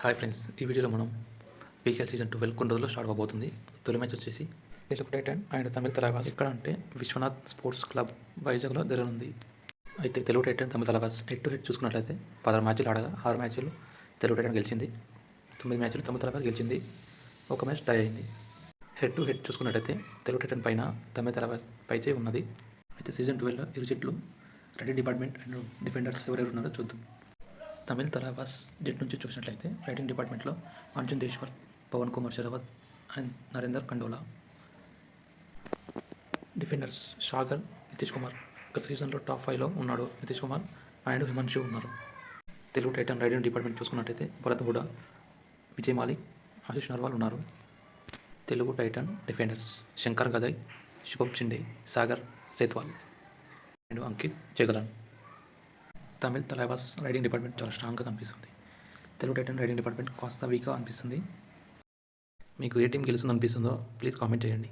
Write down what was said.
Hi friends, ఈ వీడియోలో మనం పీకేఎల్ సీజన్ 12 కొన్ని రోజుల్లో స్టార్ట్ అవబోతుంది. తొలి మ్యాచ్ వచ్చేసి తెలుగు టైటన్ అండ్ తమిళ తలవాస్ ఎక్కడ అంటే విశ్వనాథ్ స్పోర్ట్స్ క్లబ్ వైజాగ్లో జరగనుంది. అయితే తెలుగు టైటన్ తమిళ తలవాస్ హెడ్ టు హెడ్ చూసుకున్నట్లయితే 16 మ్యాచ్లు ఆడగా 6 మ్యాచ్లు తెలుగు టైటన్ గెలిచింది, 9 మ్యాచ్లు తమిళ తలవాస్ గెలిచింది, ఒక మ్యాచ్ టై అయింది. హెడ్ టు హెడ్ చూసుకున్నట్లయితే తెలుగు టైటన్ పైన తమిళ తలవాస్ పైచే ఉన్నది. అయితే సీజన్ 12లో ఇరు జట్లు రైడింగ్ డిపార్ట్మెంట్ అండ్ డిఫెండర్స్ ఎవరెవరు ఉన్నారో చూద్దాం. తమిళ తలవాస్ జట్ నుంచి చూసినట్లయితే రైటింగ్ డిపార్ట్మెంట్లో అర్జున్ దేశ్వర్, పవన్ కుమార్ షెరావత్ అండ్ నరేందర్ కండోలా. డిఫెండర్స్ సాగర్, నితీష్ కుమార్. గత సీజన్లో టాప్ 5లో ఉన్నాడు నితీష్ కుమార్ అండ్ హిమాన్షు ఉన్నారు. తెలుగు టైటన్ రైడింగ్ డిపార్ట్మెంట్ చూసుకున్నట్లయితే భరత్ హుడా, విజయ్ మాలిక్, ఆశిష్ నర్వాల్ ఉన్నారు. Telugu titan defenders Shankar Gadai, Shubham Shinde, Sagar Sethwal and Ankit Jaglan. Tamil Thalaivas raiding department చాలా స్ట్రాంగ్గా కనిపిస్తుంది. తెలుగు టైటన్ రైడింగ్ డిపార్ట్మెంట్ కాస్త వీక్గా అనిపిస్తుంది. మీకు ఏ టీం గెలుస్తుంది అనిపిస్తుందో ప్లీజ్ కామెంట్ చేయండి.